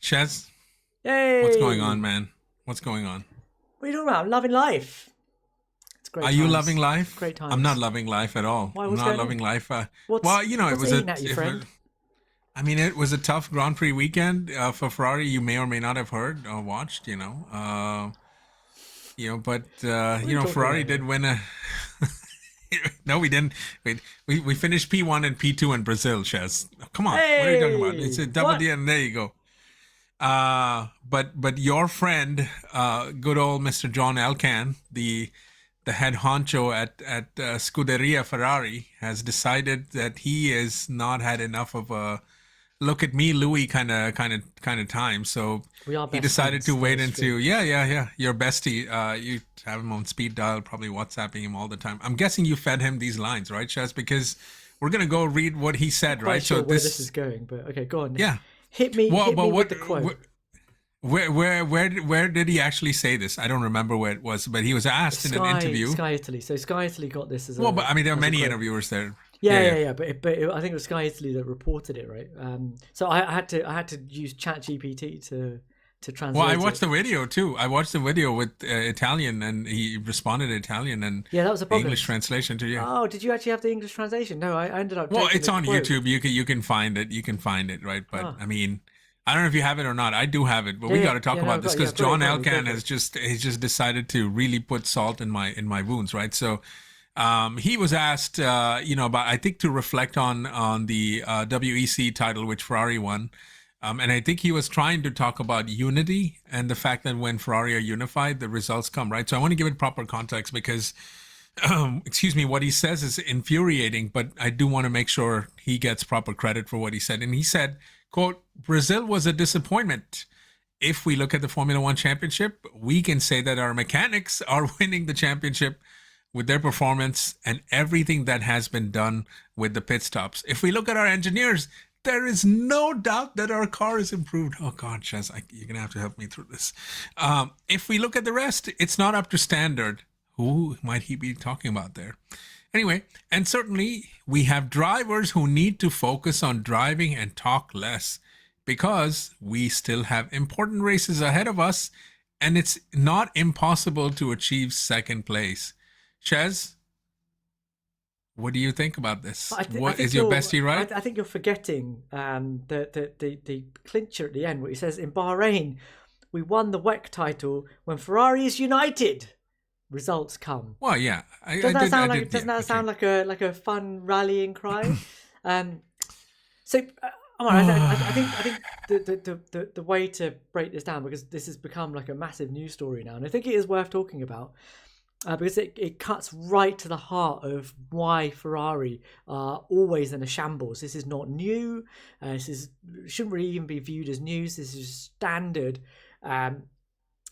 Shez, what's going Hey, on, man? What's going on? what are you talking about? I'm loving life. It's great Are you loving times. life? Great I'm not times. loving life at all. Why? I'm What's not going on? loving life. What's Well, you know, what's eating at you, friend? it was a tough Grand Prix weekend for Ferrari. You may or may not have heard or watched. But What are you talking Ferrari about did here? win a. No, we didn't. Wait, we finished P1 and P2 in Brazil, Shez. Come on, what are you talking about? It's Hey, a double what? D, and there you go. But your friend, good old Mr. John Elkann, the head honcho at Scuderia Ferrari, has decided that he has not had enough of a look at me, Louis kind of time. So We are he best decided friends. to That wait is true. into your bestie. You have him on speed dial, probably WhatsApping him all the time. I'm guessing you fed him these lines, right, Chaz? Because we're gonna go read what he Not said, quite right? So sure where this is this, going, but okay, go on. yeah. Well, Hit but me with what? the quote. Where did he actually say this? I don't remember where it was, but he was It's asked in an interview. Sky Italy. So Sky Italy got this Well, but I mean, there are as a many quote. interviewers there. Yeah, Yeah, yeah, yeah. yeah. I think it was Sky Italy that reported it, right? So I had to use Chat GPT to Well, I translate watched it. the video too. I watched the video with Italian, and he responded in Italian and Yeah, that was a the problem. English translation too. Yeah. Oh, did you actually have the English translation? No, I ended up Well, taking it's the on quote. YouTube. You can find it. You can find it, right? But Oh, I mean, I don't know if you have it or not. I do have it, but yeah, we yeah, got to talk yeah. No, about this because I've got it in John front of me. Go Elkan for has it. just decided to really put salt in my wounds, right? So he was asked, about I think to reflect on the WEC title which Ferrari won, and I think he was trying to talk about unity and the fact that when Ferrari are unified, the results come, right? So I want to give it proper context because, excuse me, what he says is infuriating, but I do want to make sure he gets proper credit for what he said. And he said, "Quote: Brazil was a disappointment." If we look at the Formula One championship, we can say that our mechanics are winning the championship with their performance and everything that has been done with the pit stops. If we look at our engineers, there is no doubt that our car is improved. Oh God, Chaz, you're gonna have to help me through this. If we look at the rest, it's not up to standard. Who might he be talking about there? Anyway, and certainly we have drivers who need to focus on driving and talk less because we still have important races ahead of us and it's not impossible to achieve second place. Chez, what do you think about this? I What think is your bestie right? I think you're forgetting the clincher at the end, where he says in Bahrain, we won the WEC title when Ferrari is united. Results come. Well, yeah, I did, Doesn't yeah, that okay. sound like a fun rallying cry? Um, so, Amar, I think the way to break this down, because this has become like a massive news story now, and I think it is worth talking about, because it cuts right to the heart of why Ferrari are always in a shambles. This is not new. Shouldn't really even be viewed as news. This is standard um,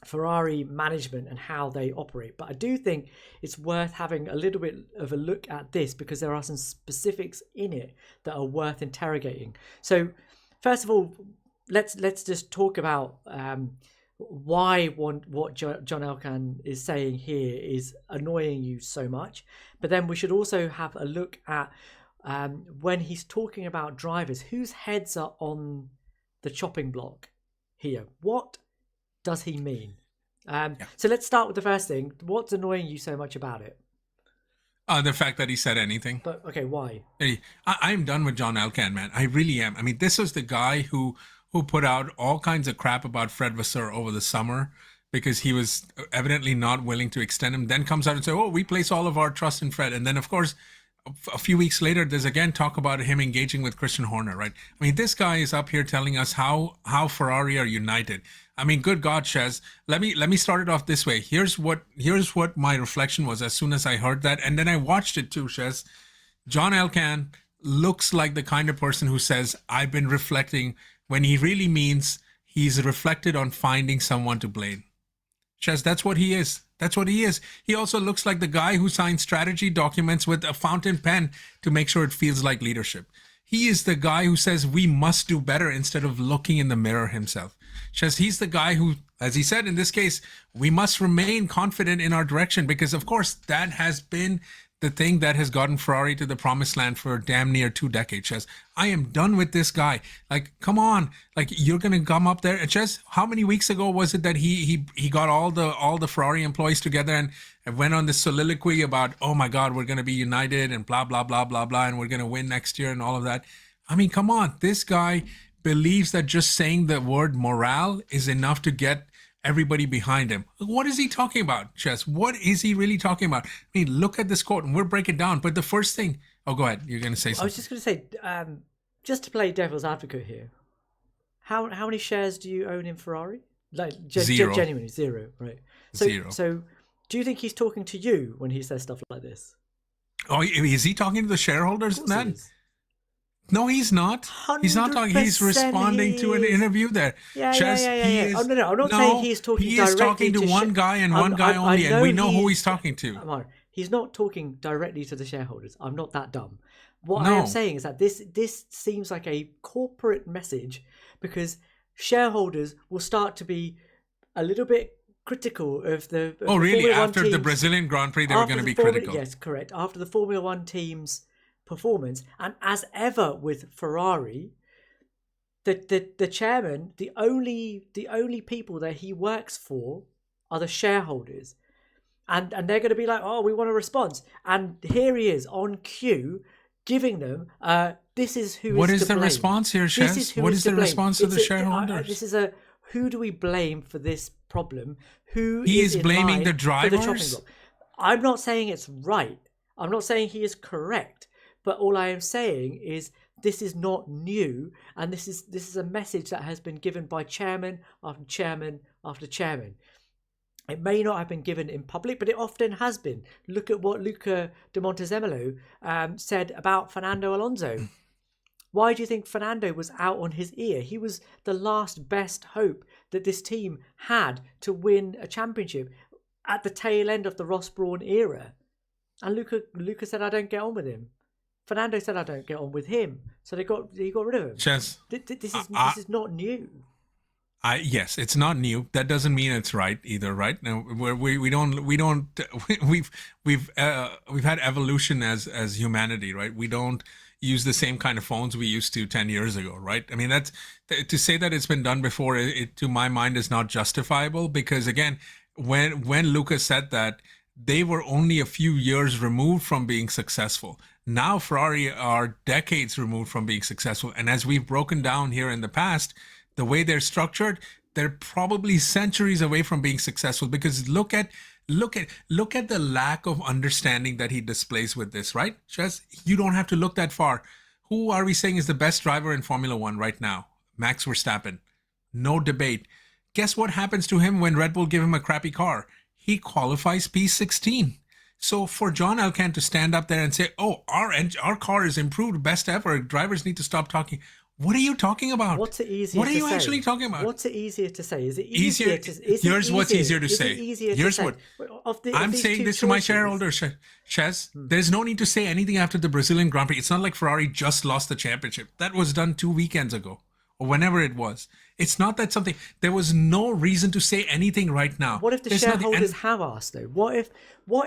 Ferrari management and how they operate. But I do think it's worth having a little bit of a look at this, because there are some specifics in it that are worth interrogating. So first of all, let's just talk about why what John Elkan is saying here is annoying you so much. But then we should also have a look at when he's talking about drivers, whose heads are on the chopping block here. What does he mean? Yeah. So let's start with the first thing. What's annoying you so much about it? The fact that he said anything. But okay, why? Hey, I'm done with John Elkann, man. I really am. I mean, this was the guy who put out all kinds of crap about Fred Vasseur over the summer because he was evidently not willing to extend him. Then comes out and say, "Oh, we place all of our trust in Fred." And then, of course, a few weeks later, there's again talk about him engaging with Christian Horner, right? I mean, this guy is up here telling us how Ferrari are united. I mean, good God, Shez. Let me start it off this way. Here's what my reflection was as soon as I heard that, and then I watched it too, Shez. John Elkann looks like the kind of person who says, "I've been reflecting," when he really means he's reflected on finding someone to blame. Shez, that's what he is. That's what he is. He also looks like the guy who signs strategy documents with a fountain pen to make sure it feels like leadership. He is the guy who says we must do better instead of looking in the mirror himself. Shez, he's the guy who, as he said in this case, we must remain confident in our direction because, of course, that has been the thing that has gotten Ferrari to the promised land for damn near 2 decades. Ches, I am done with this guy. Like, come on, like you're gonna come up there. Ches, how many weeks ago was it that he got all the Ferrari employees together and went on this soliloquy about, oh my God, we're gonna be united and blah blah blah blah blah, and we're gonna win next year and all of that. I mean, come on, this guy believes that just saying the word morale is enough to get everybody behind him. What is he talking about, Ches? What is he really talking about? I mean, look at this quote and we'll break it down. But the first thing, oh, go ahead. You're going to say something. I was just going to say, just to play devil's advocate here, how many shares do you own in Ferrari? Like, zero. Genuinely, zero, right? So, Zero. So do you think he's talking to you when he says stuff like this? Oh, is he talking to the shareholders in that? No, he's not. He's not talking. He's responding to an interview there. Yeah. Oh, no, I'm not saying he's talking directly to... He is talking to one guy and one guy only, and we know who he's talking to. Ammar, he's not talking directly to the shareholders. I'm not that dumb. What I am saying is that this seems like a corporate message, because shareholders will start to be a little bit critical of the... Oh, really? After the Brazilian Grand Prix, they were going to be critical. Yes, correct. After the Formula One team's performance, and as ever with Ferrari, the chairman, the only people that he works for are the shareholders, and they're going to be like, oh, we want a response, and here he is on cue giving them this is who what is the blame. Response here, Shez? What is the response to the shareholders? This is who do we blame for this problem? He is blaming the drivers. I'm not saying it's right. I'm not saying he is correct. But all I am saying is this is not new, and this is a message that has been given by chairman after chairman after chairman. It may not have been given in public, but it often has been. Look at what Luca de Montezemolo said about Fernando Alonso. Why do you think Fernando was out on his ear? He was the last best hope that this team had to win a championship at the tail end of the Ross Brawn era. And Luca said, I don't get on with him. Fernando said, I don't get on with him. So he got rid of him. Ches, this is not new. Yes, it's not new. That doesn't mean it's right either, right? Now we've had evolution as humanity, right? We don't use the same kind of phones we used to 10 years ago, right? I mean, that's to say that it's been done before. It to my mind is not justifiable, because again, when Lucas said that, they were only a few years removed from being successful. Now Ferrari are decades removed from being successful. And as we've broken down here in the past, the way they're structured, they're probably centuries away from being successful, because look at the lack of understanding that he displays with this, right? Just, you don't have to look that far. Who are we saying is the best driver in Formula One right now? Max Verstappen. No debate. Guess what happens to him when Red Bull give him a crappy car? He qualifies P16. So for John Elkann to stand up there and say, oh, our car is improved, best ever, drivers need to stop talking. What are you talking about? What's it easier What are to you say? Actually talking about? What's it easier to say? Is it easier to say? Here's what's easier to say. Here's what. I'm saying this to my shareholders, Shez. There's no need to say anything after the Brazilian Grand Prix. It's not like Ferrari just lost the championship. That was done 2 weekends ago, or whenever it was. It's not that something. There was no reason to say anything right now. What if the shareholders have asked though? What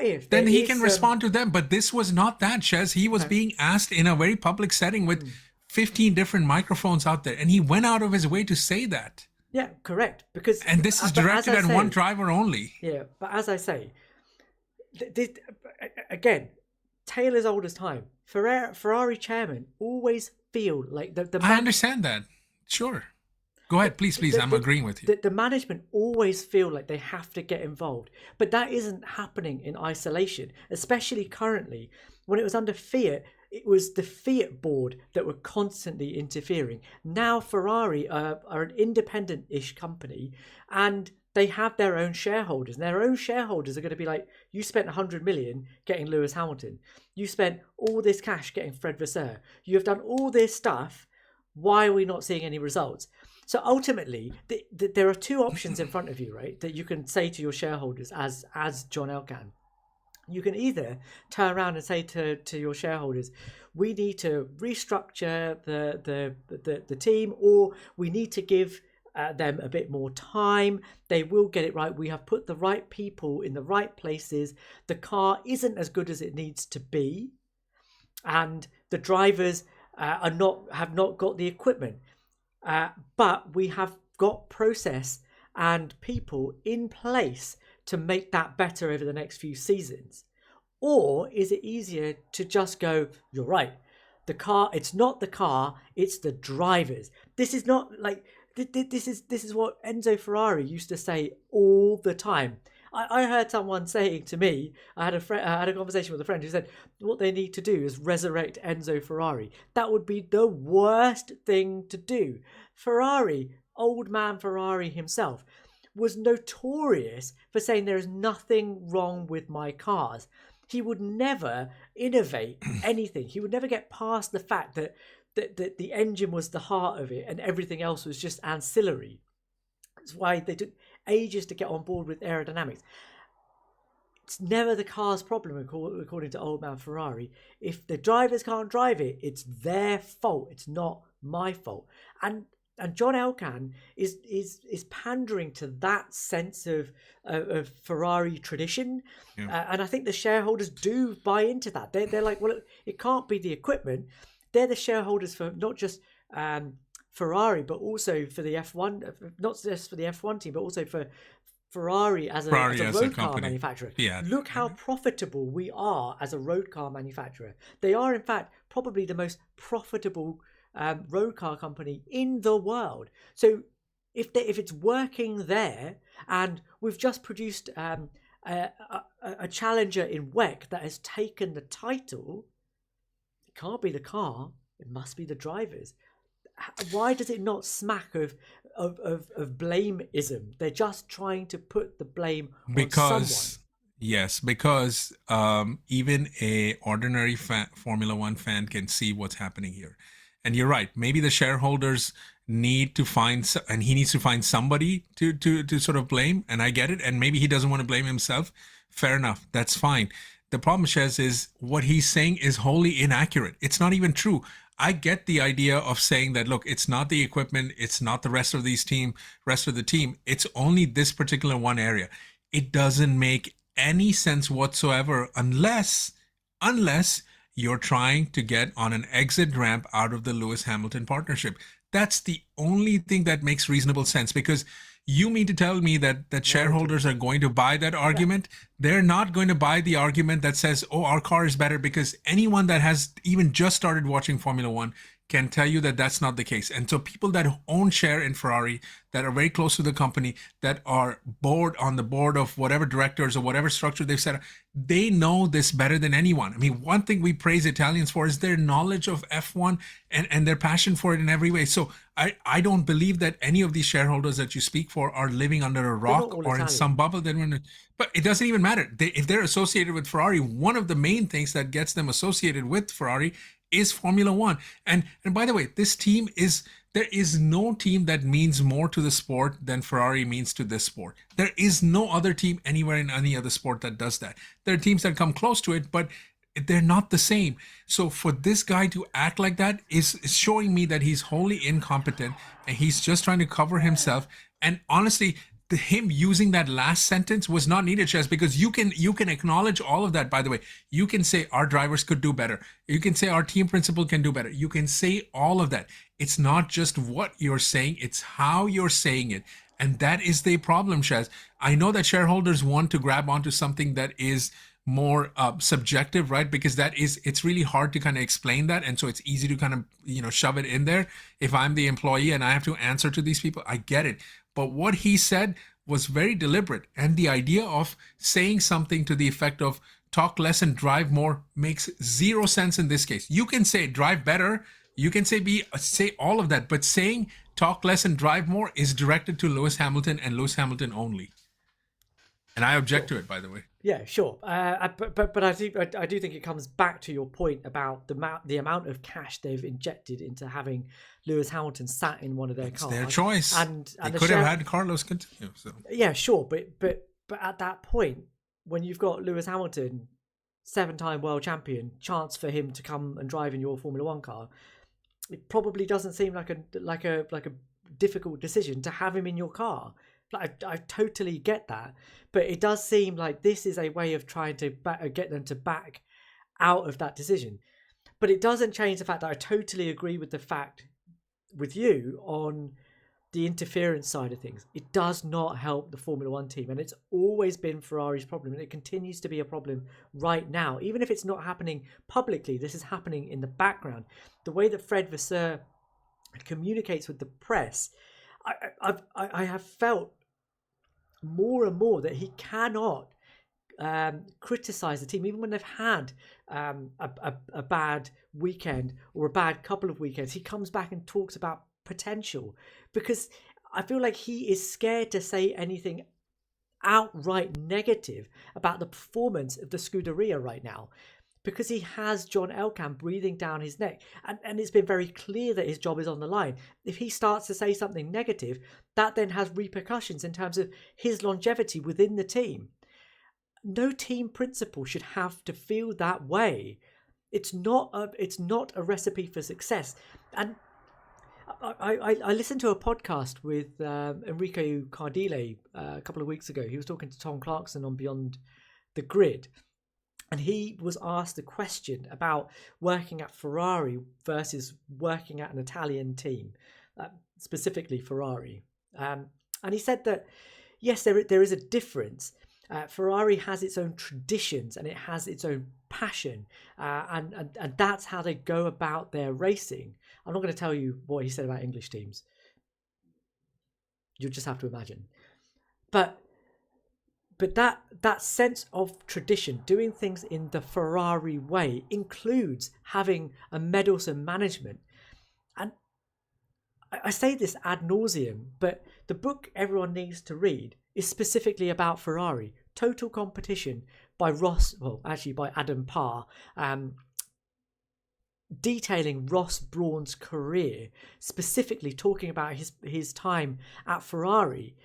if? Then he can respond to them. But this was not that, Shez. He was being asked in a very public setting with 15 different microphones out there, and he went out of his way to say that. Yeah, correct. And this is directed at one driver only. Yeah, but as I say, again, tale as old as time. Ferrari chairman always feel like I understand that. Sure. Go ahead, please. I'm agreeing with you. The management always feel like they have to get involved, but that isn't happening in isolation, especially currently. When it was under Fiat, it was the Fiat board that were constantly interfering. Now Ferrari are an independent-ish company, and they have their own shareholders. And their own shareholders are going to be like, you spent 100 million getting Lewis Hamilton. You spent all this cash getting Fred Vasseur. You have done all this stuff. Why are we not seeing any results? So ultimately, there are two options in front of you, right, that you can say to your shareholders as John Elkann. You can either turn around and say to your shareholders, we need to restructure the team, or we need to give them a bit more time. They will get it right. We have put the right people in the right places. The car isn't as good as it needs to be, and the drivers have not got the equipment. But we have got process and people in place to make that better over the next few seasons. Or is it easier to just go, you're right, the car, it's not the car, it's the drivers. This is not like, this is what Enzo Ferrari used to say all the time. I heard someone saying to me, I had a conversation with a friend who said what they need to do is resurrect Enzo Ferrari. That would be the worst thing to do. Ferrari, old man Ferrari himself, was notorious for saying there is nothing wrong with my cars. He would never innovate anything. He would never get past the fact that the engine was the heart of it and everything else was just ancillary. That's why they took ages to get on board with aerodynamics. It's never the car's problem, according to old man Ferrari. If the drivers can't drive it, it's their fault. It's not my fault. And John Elkann is pandering to that sense of Ferrari tradition, and I think the shareholders do buy into that. They're like, well, it can't be the equipment. They're the shareholders for not just Ferrari, but also for the F1, not just for the F1 team, but also for Ferrari as a road car manufacturer. Yeah. Look how profitable we are as a road car manufacturer. They are, in fact, probably the most profitable road car company in the world. So if it's working there, and we've just produced a challenger in WEC that has taken the title, it can't be the car, it must be the drivers. Why does it not smack of blameism? They're just trying to put the blame on someone. Yes, because even a ordinary Formula One fan can see what's happening here. And you're right. Maybe the shareholders need to find, and he needs to find somebody to sort of blame. And I get it. And maybe he doesn't want to blame himself. Fair enough. That's fine. The problem, Shez, is what he's saying is wholly inaccurate. It's not even true. I get the idea of saying that, look, it's not the equipment. It's not the rest of the team. It's only this particular one area. It doesn't make any sense whatsoever unless you're trying to get on an exit ramp out of the Lewis-Hamilton partnership. That's the only thing that makes reasonable sense, because you mean to tell me that shareholders are going to buy that argument? They're not going to buy the argument that says, oh, our car is better, because anyone that has even just started watching Formula One can tell you that that's not the case. And so people that own share in Ferrari, that are very close to the company, that are on the board of whatever directors or whatever structure they've set up, they know this better than anyone. I mean, one thing we praise Italians for is their knowledge of F1 and their passion for it in every way. So I don't believe that any of these shareholders that you speak for are living under a rock or Italian. In some bubble. But it doesn't even matter. If they're associated with Ferrari, one of the main things that gets them associated with Ferrari is Formula One. And by the way, there is no team that means more to the sport than Ferrari means to this sport. There is no other team anywhere in any other sport that does that. There are teams that come close to it, but they're not the same. So for this guy to act like that is showing me that he's wholly incompetent and he's just trying to cover himself. And honestly, him using that last sentence was not needed, Shez, because you can acknowledge all of that. By the way, you can say our drivers could do better. You can say our team principal can do better. You can say all of that. It's not just what you're saying, it's how you're saying it. And that is the problem, Shez. I know that shareholders want to grab onto something that is more subjective, right? Because it's really hard to kind of explain that. And so it's easy to kind of, shove it in there. If I'm the employee and I have to answer to these people, I get it. But what he said was very deliberate. And the idea of saying something to the effect of talk less and drive more makes zero sense in this case. You can say drive better. You can say all of that. But saying talk less and drive more is directed to Lewis Hamilton and Lewis Hamilton only. And I object to it, by the way. Yeah, sure. But I do think it comes back to your point about the amount of cash they've injected into having Lewis Hamilton sat in one of their cars. Their choice. And they could have had Carlos continue. So. Yeah, sure. But at that point, when you've got Lewis Hamilton, 7-time world champion, chance for him to come and drive in your Formula One car, it probably doesn't seem like a difficult decision to have him in your car. Like, I totally get that, but it does seem like this is a way of trying to get them to back out of that decision. But it doesn't change the fact that I totally agree with you on the interference side of things. It does not help the Formula One team, and it's always been Ferrari's problem, and it continues to be a problem right now. Even if it's not happening publicly, this is happening in the background. The way that Fred Vasseur communicates with the press, I have felt more and more that he cannot criticize the team, even when they've had a bad weekend or a bad couple of weekends. He comes back and talks about potential, because I feel like he is scared to say anything outright negative about the performance of the Scuderia right now, because he has John Elkann breathing down his neck, and it's been very clear that his job is on the line. If he starts to say something negative, that then has repercussions in terms of his longevity within the team. No team principal should have to feel that way. It's not a recipe for success. And I listened to a podcast with Enrico Cardile a couple of weeks ago. He was talking to Tom Clarkson on Beyond the Grid, and he was asked a question about working at Ferrari versus working at an Italian team, specifically Ferrari. And he said that, yes, there is a difference. Ferrari has its own traditions and it has its own passion, and that's how they go about their racing. I'm not going to tell you what he said about English teams. You'll just have to imagine. But that sense of tradition, doing things in the Ferrari way, includes having a meddlesome management. And I say this ad nauseum, but the book everyone needs to read is specifically about Ferrari. Total Competition by Adam Parr, detailing Ross Brawn's career, specifically talking about his time at Ferrari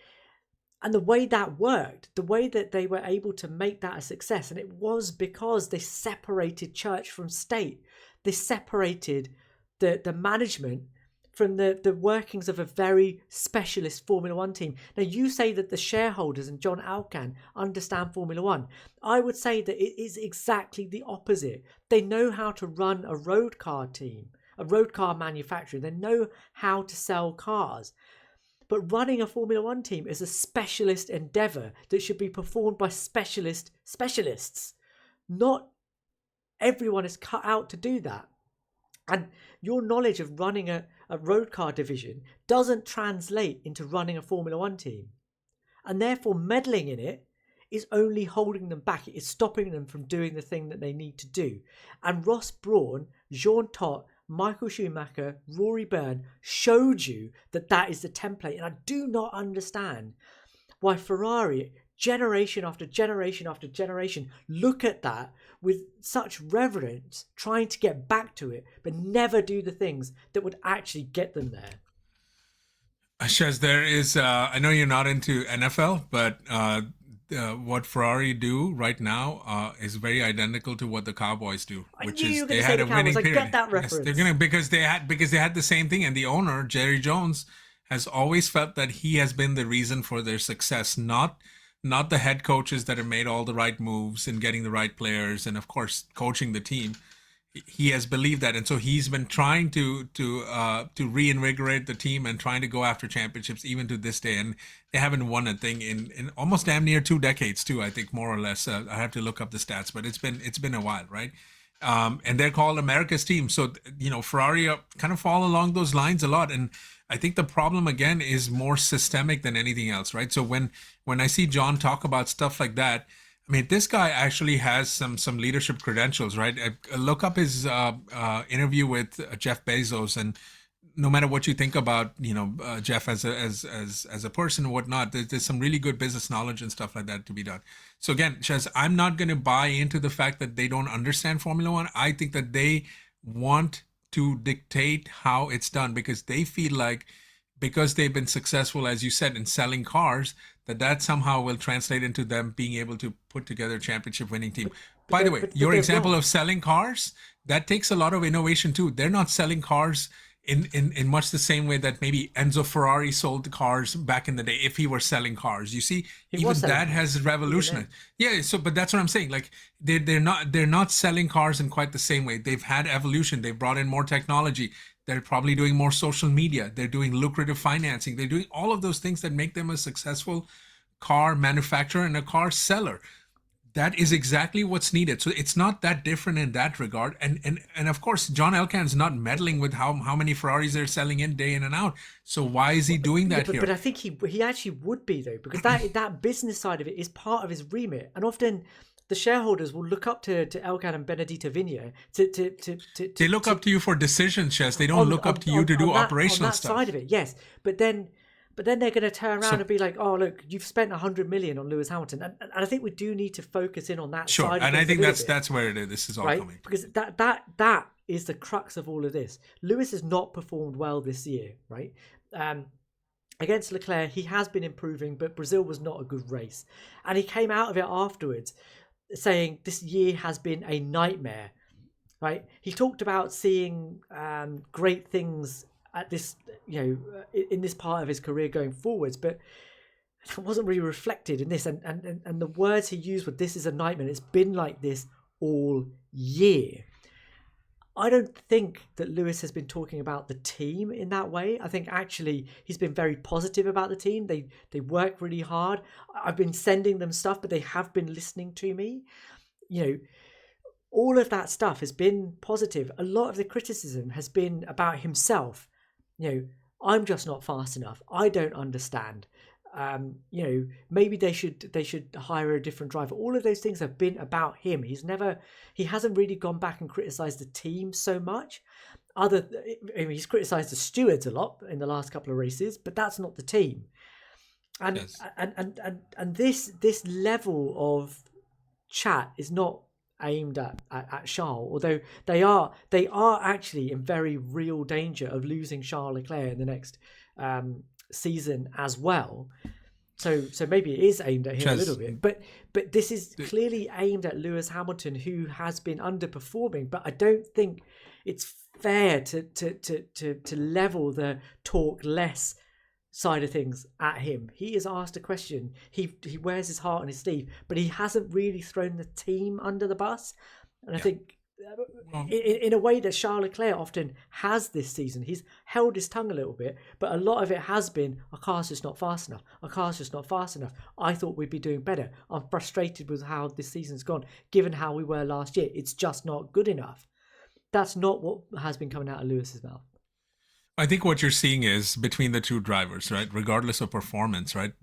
and the way that worked, the way that they were able to make that a success. And it was because they separated church from state. They separated the management from the workings of a very specialist Formula One team. Now, you say that the shareholders and John Elkann understand Formula One. I would say that it is exactly the opposite. They know how to run a road car team, a road car manufacturer. They know how to sell cars. But running a Formula One team is a specialist endeavour that should be performed by specialists. Not everyone is cut out to do that. And your knowledge of running a road car division doesn't translate into running a Formula One team. And therefore meddling in it is only holding them back. It is stopping them from doing the thing that they need to do. And Ross Brawn, Jean Todt, Michael Schumacher, Rory Byrne showed you that that is the template. And I do not understand why Ferrari, generation after generation after generation, look at that with such reverence, trying to get back to it, but never do the things that would actually get them there. Shez, there is, I know you're not into NFL, but what Ferrari do right now is very identical to what the Cowboys do, which is they had a winning period. I get that reference. Yes, they're gonna because they had the same thing, and the owner Jerry Jones has always felt that he has been the reason for their success, not the head coaches that have made all the right moves and getting the right players, and of course coaching the team. He has believed that, and so he's been trying to reinvigorate the team and trying to go after championships even to this day. And they haven't won a thing in almost damn near 2 decades too, I think, more or less. I have to look up the stats, but it's been a while, right? And they're called America's team. So Ferrari kind of fall along those lines a lot. And I think the problem again is more systemic than anything else, right? So when I see John talk about stuff like that, I mean, this guy actually has some leadership credentials, right? I look up his interview with Jeff Bezos, and no matter what you think about, Jeff as a person and whatnot, there's some really good business knowledge and stuff like that to be done. So again, Shez, I'm not going to buy into the fact that they don't understand Formula One. I think that they want to dictate how it's done because they feel like, because they've been successful, as you said, in selling cars, that somehow will translate into them being able to put together a championship winning team. By the way, your example of selling cars, that takes a lot of innovation too. They're not selling cars in much the same way that maybe Enzo Ferrari sold the cars back in the day, if he were selling cars. You see, He even was selling that cars, has revolutionized. Yeah, so but that's what I'm saying. Like they're not selling cars in quite the same way. They've had evolution. They've brought in more technology. They're probably doing more social media. They're doing lucrative financing. They're doing all of those things that make them a successful car manufacturer and a car seller. That is exactly what's needed. So it's not that different in that regard. And of course, John Elkann's not meddling with how many Ferraris they're selling in and out. So why is he doing that but, here? but I think he actually would be, though, because that business side of it is part of his remit, and often the shareholders will look up to Elkan and Benedito Vigna They look up to you for decisions, Shez. They don't look up to you to do operational on that stuff. side of it. Yes, but then they're going to turn around and be like, "Oh, look, you've spent 100 million on Lewis Hamilton," and I think we do need to focus in on that Sure, side. and I think bit, that's where this is all right? coming. Because that is the crux of all of this. Lewis has not performed well this year, right? Against Leclerc, he has been improving, but Brazil was not a good race, and he came out of it afterwards saying this year has been a nightmare. Right? He talked about seeing great things at this, in this part of his career going forwards, but it wasn't really reflected in this. And the words he used were, "This is a nightmare. It's been like this all year." I don't think that Lewis has been talking about the team in that way. I think actually he's been very positive about the team. They work really hard. I've been sending them stuff, but they have been listening to me. All of that stuff has been positive. A lot of the criticism has been about himself. I'm just not fast enough. I don't understand. Maybe they should hire a different driver. All of those things have been about him. He hasn't really gone back and criticized the team so much. He's criticized the stewards a lot in the last couple of races, but that's not the team. And Yes. and this level of chat is not aimed at Charles, although they are actually in very real danger of losing Charles Leclerc in the next season as well. So maybe it is aimed at him a little bit, but this is clearly aimed at Lewis Hamilton, who has been underperforming. But I don't think it's fair to level the talk less side of things at him. He is asked a question. He wears his heart on his sleeve, but he hasn't really thrown the team under the bus. And I think in a way that Charles Leclerc often has this season, he's held his tongue a little bit, but a lot of it has been, "Our car's just not fast enough. Our car's just not fast enough. I thought we'd be doing better. I'm frustrated with how this season's gone, given how we were last year. It's just not good enough." That's not what has been coming out of Lewis's mouth. I think what you're seeing is between the two drivers, right? Regardless of performance, right?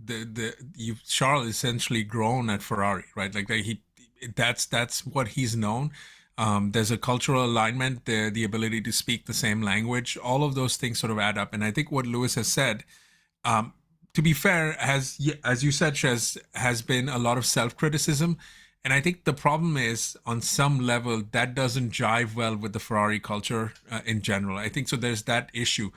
Charles essentially grown at Ferrari, right? Like that's what he's known. There's a cultural alignment, the ability to speak the same language. All of those things sort of add up. And I think what Lewis has said, to be fair, as you said, Shez, has been a lot of self-criticism. And I think the problem is, on some level, that doesn't jive well with the Ferrari culture in general. I think so. There's that issue.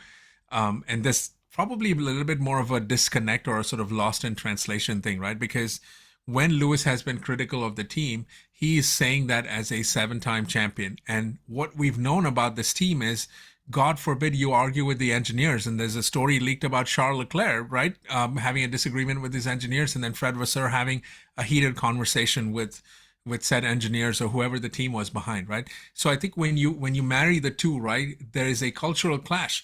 And there's probably a little bit more of a disconnect or a sort of lost in translation thing, right? Because when Lewis has been critical of the team, he is saying that as a 7-time champion. And what we've known about this team is, God forbid you argue with the engineers. And there's a story leaked about Charles Leclerc, right? Having a disagreement with his engineers, and then Fred Vasseur having a heated conversation with said engineers or whoever the team was behind, right? So I think when you marry the two, right, there is a cultural clash.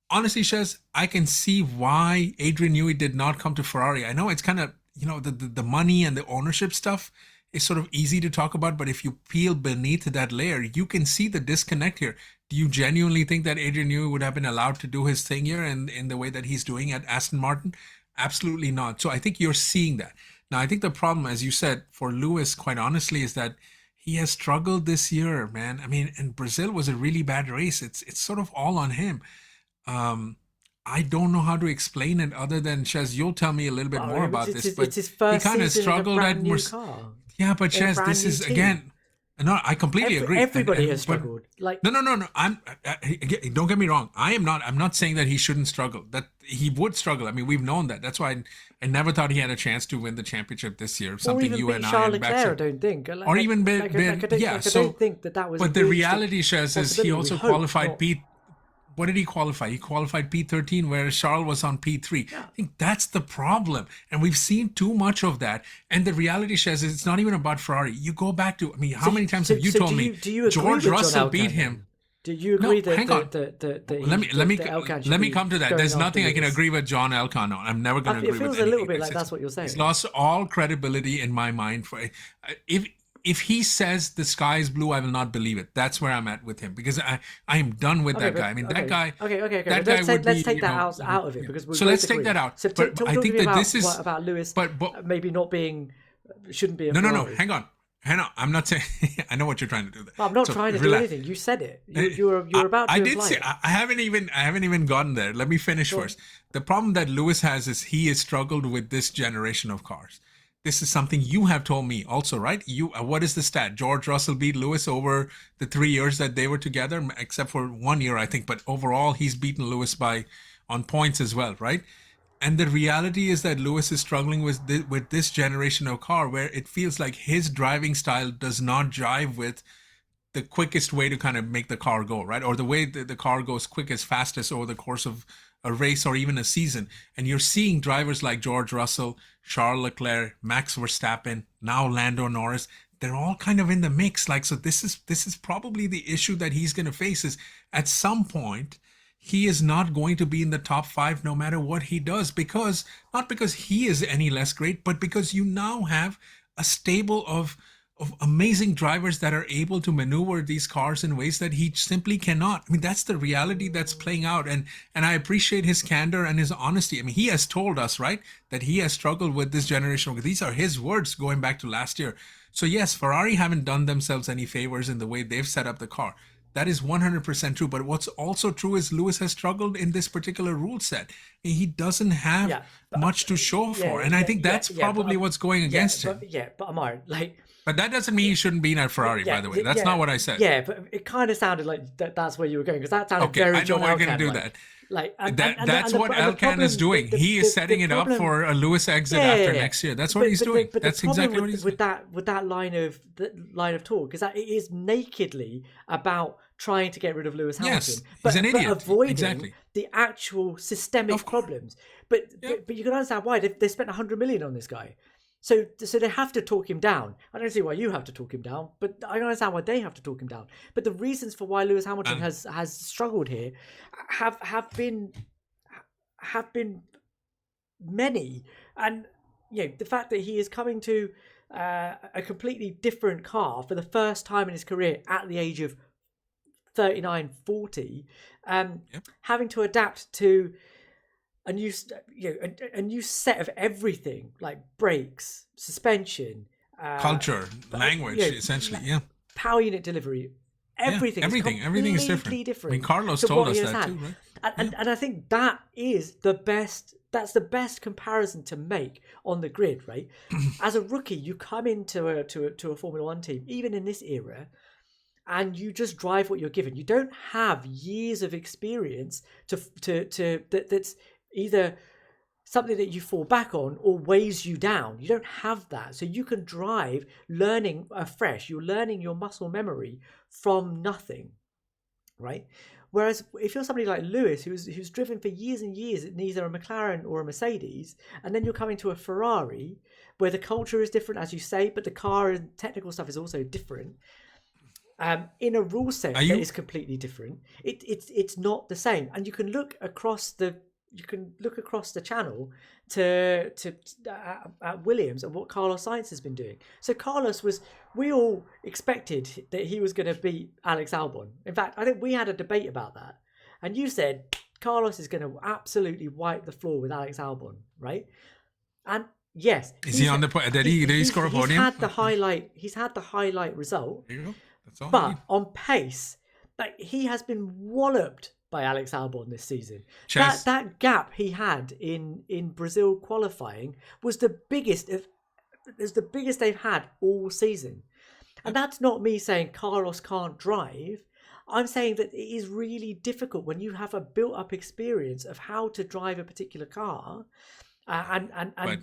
Honestly, Shez, I can see why Adrian Newey did not come to Ferrari. I know it's kind of, the money and the ownership stuff is sort of easy to talk about, but if you peel beneath that layer, you can see the disconnect here. Do you genuinely think that Adrian Newey would have been allowed to do his thing here in the way that he's doing at Aston Martin? Absolutely not. So I think you're seeing that. Now, I think the problem, as you said, for Lewis, quite honestly, is that he has struggled this year, man. I mean, and Brazil was a really bad race. It's sort of all on him. I don't know how to explain it other than, Shez, you'll tell me a little bit more about this. But it's his first he kind of season struggled in a at brand new car. Yeah, but Shez, this is team. Again. No, I completely agree. Everybody has struggled. Like no. Don't get me wrong. I'm not saying that he shouldn't struggle. That he would struggle. I mean, we've known that. That's why I never thought he had a chance to win the championship this year. Something you and Charles I Leclerc, I don't think. Or even I don't think that was. But the reality, Shez, is he also qualified Pete. what did he qualify? He qualified P13, whereas Charles was on P3. Yeah. I think that's the problem. And we've seen too much of that. And the reality, Shez, is it's not even about Ferrari. You go back to, I mean, how many times have you told me George Russell beat him? Do you agree that hang on. Let me come to that. There's nothing I can agree with John Elkann on. I'm never going to agree with anything. It feels a little bit like that's what you're saying. He's lost all credibility in my mind. If he says the sky is blue, I will not believe it. That's where I'm at with him, because I am done with that guy. I mean, that guy. Okay. That Let's guy would take be, that out of it, because so let's take that out. So but I think that this is about Lewis, but maybe not being, shouldn't be a no. Ferrari. Hang on. I'm not saying. I know what you're trying to do there. I'm not trying to do anything. You said it. You're about to. I did say. I haven't even gotten there. Let me finish first. The problem that Lewis has is he has struggled with this generation of cars. This is something you have told me also, right? What is the stat? George Russell beat Lewis over the 3 years that they were together, except for 1 year, I think. But overall, he's beaten Lewis on points as well, right? And the reality is that Lewis is struggling with this generation of car, where it feels like his driving style does not jive with the quickest way to kind of make the car go, right? Or the way that the car goes quickest, fastest over the course of a race or even a season. And you're seeing drivers like George Russell, Charles Leclerc, Max Verstappen, now Lando Norris. They're all kind of in the mix. Like, so this is probably the issue that he's going to face, is at some point he is not going to be in the top 5 no matter what he does, because not because he is any less great, but because you now have a stable of amazing drivers that are able to maneuver these cars in ways that he simply cannot. I mean, that's the reality that's playing out. And I appreciate his candor and his honesty. I mean, he has told us, right, that he has struggled with this generation. These are his words going back to last year. So yes, Ferrari haven't done themselves any favors in the way they've set up the car. That is 100% true. But what's also true is Lewis has struggled in this particular rule set. He doesn't have much to show for. And I think that's probably what's going against him. But Ammar, but that doesn't mean he shouldn't be in a Ferrari, by the way. That's not what I said. Yeah, but it kind of sounded like that's where you were going, because that sounded very John Elkann. I know we're going to do that. That's what Elcan is doing. He is setting it up for a Lewis exit after next year. That's what he's doing. That's exactly what he's doing. With that line of talk, because that it is nakedly about trying to get rid of Lewis Hamilton, he's an idiot. But avoiding the actual systemic problems. But you can understand why they spent 100 million on this guy. So they have to talk him down. I don't see why you have to talk him down, but I understand why they have to talk him down. But the reasons for why Lewis Hamilton has struggled here have been many, and the fact that he is coming to a completely different car for the first time in his career at the age of 39, 40, having to adapt to a new set of everything, like brakes, suspension, culture, language, essentially, power unit delivery, everything is different. I mean, Carlos told us that too, right? And I think that is the best. That's the best comparison to make on the grid, right? As a rookie, you come into a Formula One team, even in this era, and you just drive what you're given. You don't have years of experience that's either something that you fall back on or weighs you down. You don't have that. So you can drive learning afresh. You're learning your muscle memory from nothing, right? Whereas if you're somebody like Lewis, who's driven for years and years in either a McLaren or a Mercedes, and then you're coming to a Ferrari where the culture is different, as you say, but the car and technical stuff is also different. In a rule set that is completely different, it's not the same. And you can look across the channel to at Williams and what Carlos Sainz has been doing. So we all expected that he was going to beat Alex Albon. In fact, I think we had a debate about that, and you said Carlos is going to absolutely wipe the floor with Alex Albon, right? And yes, is he on the point? Did he score a podium? He's had the highlight result. There you go. That's all. But on pace, he has been walloped by Alex Albon this season. That gap he had in Brazil qualifying was the biggest they've had all season. And that's not me saying Carlos can't drive. I'm saying that it is really difficult when you have a built-up experience of how to drive a particular car, But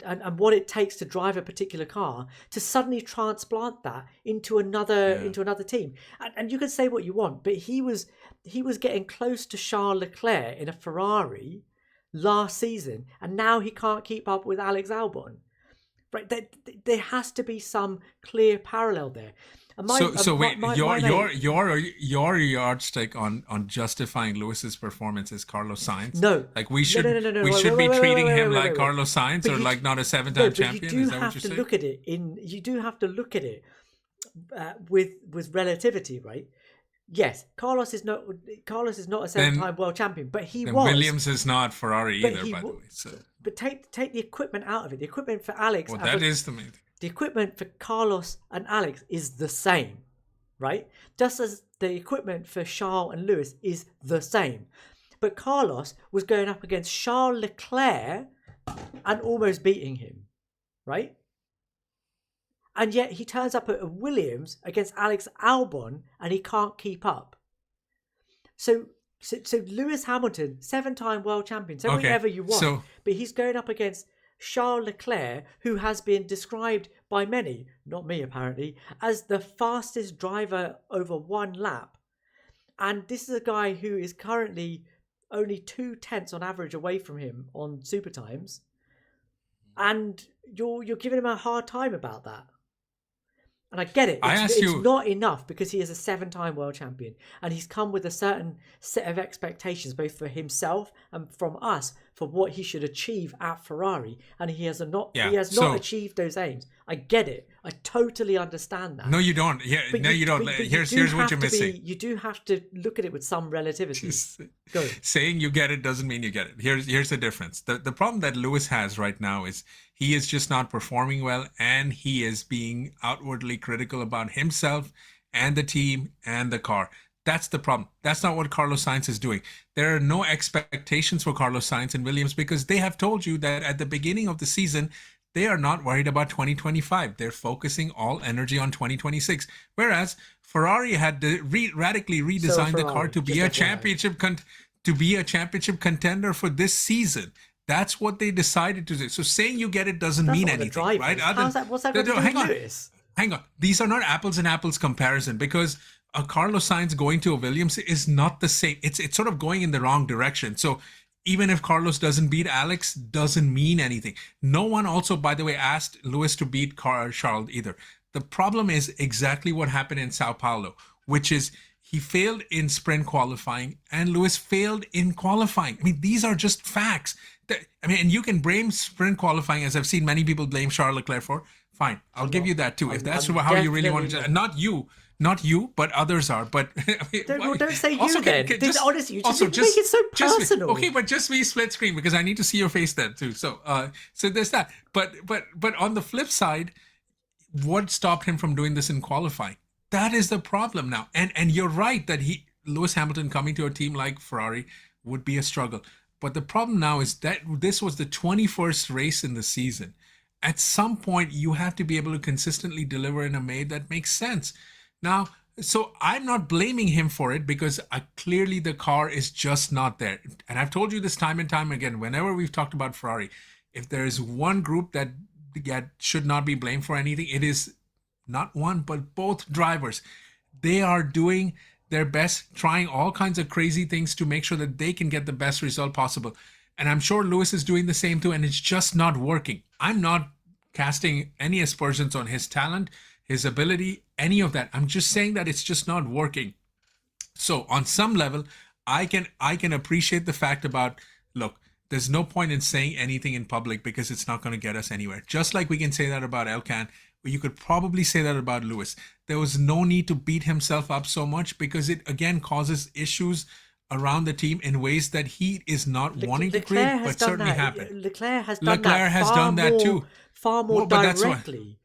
And what it takes to drive a particular car, to suddenly transplant that into yeah. another team. And you can say what you want, but he was getting close to Charles Leclerc in a Ferrari last season, and now he can't keep up with Alex Albon. Right? There has to be some clear parallel there. And Wait, my mate, your yardstick on justifying Lewis's performance is Carlos Sainz. no, Like we no, no, should no, no, no. we Wait, should wait, be wait, wait, treating wait, him wait, like wait, wait. Carlos Sainz But or you, like not a no, seven-time but you champion. do Is that what have you're to saying? look at it you do have to look at it with relativity, right? Yes, Carlos is not a seven-time world champion, but he Then was. Williams is not Ferrari But either, he by the wa- way. So But take the equipment out of it. The equipment for Alex well, and that for, is the main thing. the equipment for Carlos and Alex is the same, right? Just as the equipment for Charles and Lewis is the same. But Carlos was going up against Charles Leclerc and almost beating him, right? And yet he turns up at Williams against Alex Albon and he can't keep up. So Lewis Hamilton, 7-time world champion, say whatever you want, but he's going up against Charles Leclerc, who has been described by many, not me apparently, as the fastest driver over one lap. And this is a guy who is currently only 2/10 on average away from him on super times. And you're giving him a hard time about that. And I get it. It's not enough because he is a 7-time world champion and he's come with a certain set of expectations, both for himself and from us, for what he should achieve at Ferrari. And he has not achieved those aims. I get it. I totally understand that. No, you don't. Yeah, you don't. But Here's what you're missing. You do have to look at it with some relativity. Go. Saying you get it doesn't mean you get it. Here's the difference. The problem that Lewis has right now is he is just not performing well, and he is being outwardly critical about himself and the team and the car. That's the problem. That's not what Carlos Sainz is doing. There are no expectations for Carlos Sainz and Williams because they have told you that at the beginning of the season, they are not worried about 2025. They're focusing all energy on 2026. Whereas Ferrari had radically redesigned the car to be a championship contender for this season. That's what they decided to do. So saying you get it doesn't mean anything, right? What's that going to do with Lewis? Hang on. These are not apples and apples comparison because a Carlos Sainz going to a Williams is not the same. It's sort of going in the wrong direction. So even if Carlos doesn't beat Alex, doesn't mean anything. No one also, by the way, asked Lewis to beat Charles either. The problem is exactly what happened in Sao Paulo, which is he failed in sprint qualifying and Lewis failed in qualifying. I mean, these are just facts. And you can blame sprint qualifying, as I've seen many people blame Charles Leclerc for. Fine, I'll give you that too. If that's how you really want to, not you, but others are. But don't say you then. Honestly, you just make it so personal. Okay, but just be split screen because I need to see your face then too. So there's that. But on the flip side, what stopped him from doing this in qualifying? That is the problem now. And you're right that Lewis Hamilton coming to a team like Ferrari would be a struggle. But the problem now is that this was the 21st race in the season. At some point, you have to be able to consistently deliver in a way that makes sense. Now, so I'm not blaming him for it because clearly the car is just not there. And I've told you this time and time again, whenever we've talked about Ferrari, if there is one group that should not be blamed for anything, it is not one, but both drivers. They are doing their best, trying all kinds of crazy things to make sure that they can get the best result possible. And I'm sure Lewis is doing the same too, and it's just not working. I'm not casting any aspersions on his talent, his ability, any of that. I'm just saying that it's just not working. So on some level, I can appreciate the fact about, look, there's no point in saying anything in public because it's not going to get us anywhere. Just like we can say that about Elcan, you could probably say that about Lewis. There was no need to beat himself up so much because it again causes issues around the team in ways that he is not wanting to create, but certainly happen. Leclerc has done that too, far more directly.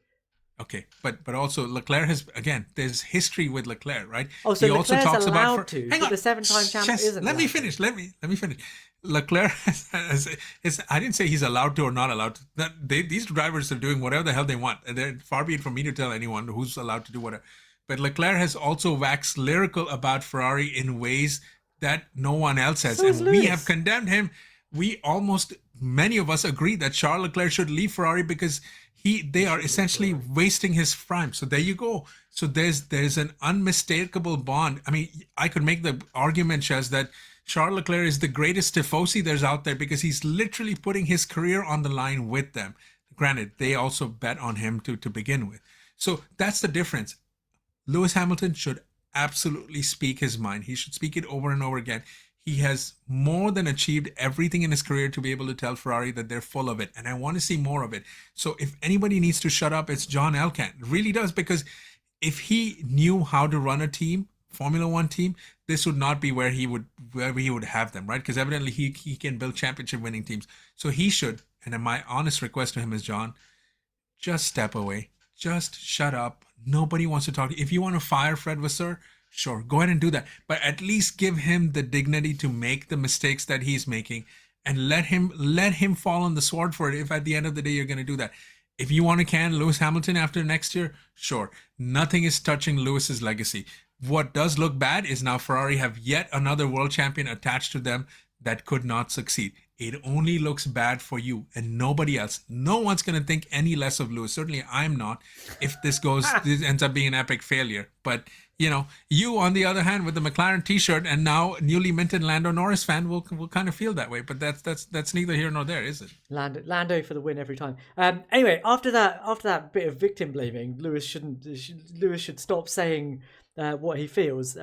Okay, but also Leclerc has, again, there's history with Leclerc, right? Oh, so he also talks about the 7-time champion isn't. Let me finish. Let me finish. Leclerc I didn't say he's allowed to or not allowed to. These drivers are doing whatever the hell they want. They're far be it from me to tell anyone who's allowed to do whatever. But Leclerc has also waxed lyrical about Ferrari in ways that no one else has. So and we have condemned him. many of us agree that Charles Leclerc should leave Ferrari because they are essentially wasting his prime. So there you go. So there's an unmistakable bond. I mean, I could make the argument, Shez, that Charles Leclerc is the greatest tifosi there's out there because he's literally putting his career on the line with them. Granted, they also bet on him to begin with. So that's the difference. Lewis Hamilton should absolutely speak his mind. He should speak it over and over again. He has more than achieved everything in his career to be able to tell Ferrari that they're full of it. And I want to see more of it. So if anybody needs to shut up, it's John Elkann. It really does, because if he knew how to run a team, Formula One team, this would not be where he would have them, right? Because evidently he can build championship winning teams. So he should, and my honest request to him is, John, just step away. Just shut up. Nobody wants to talk to you. If you want to fire Fred Vasseur, sure, go ahead and do that. But at least give him the dignity to make the mistakes that he's making, and let him fall on the sword for it if at the end of the day you're going to do that. If you want to can Lewis Hamilton after next year, sure. Nothing is touching Lewis's legacy. What does look bad is now Ferrari have yet another world champion attached to them that could not succeed. It only looks bad for you and nobody else. No one's going to think any less of Lewis. Certainly I'm not, if this ends up being an epic failure. But, you on the other hand with the McLaren t-shirt and now newly minted Lando Norris fan will kind of feel that way. But that's neither here nor there, is it? Lando for the win every time. Anyway, after that bit of victim blaming, Lewis should stop saying what he feels.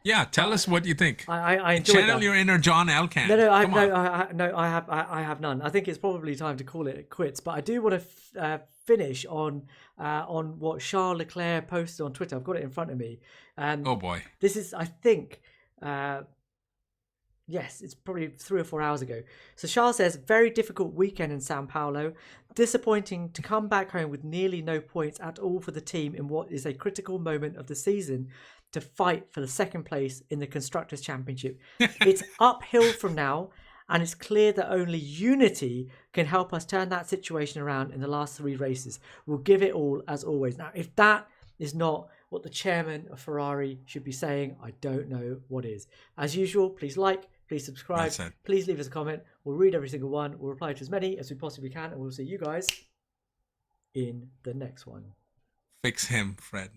Yeah, tell us what you think. I enjoy Channel your inner John Elkann. I have none. I think it's probably time to call it quits. But I do want to finish on what Charles Leclerc posted on Twitter. I've got it in front of me. Oh boy, this is, I think, yes, it's probably 3 or 4 hours ago. So Charles says, very difficult weekend in Sao Paulo. Disappointing to come back home with nearly no points at all for the team in what is a critical moment of the season to fight for the second place in the Constructors' Championship. It's uphill from now, and it's clear that only unity can help us turn that situation around in the last 3 races. We'll give it all as always. Now, if that is not what the chairman of Ferrari should be saying, I don't know what is. As usual, please like, please subscribe, please leave us a comment. We'll read every single one. We'll reply to as many as we possibly can, and we'll see you guys in the next one. Fix him, Fred.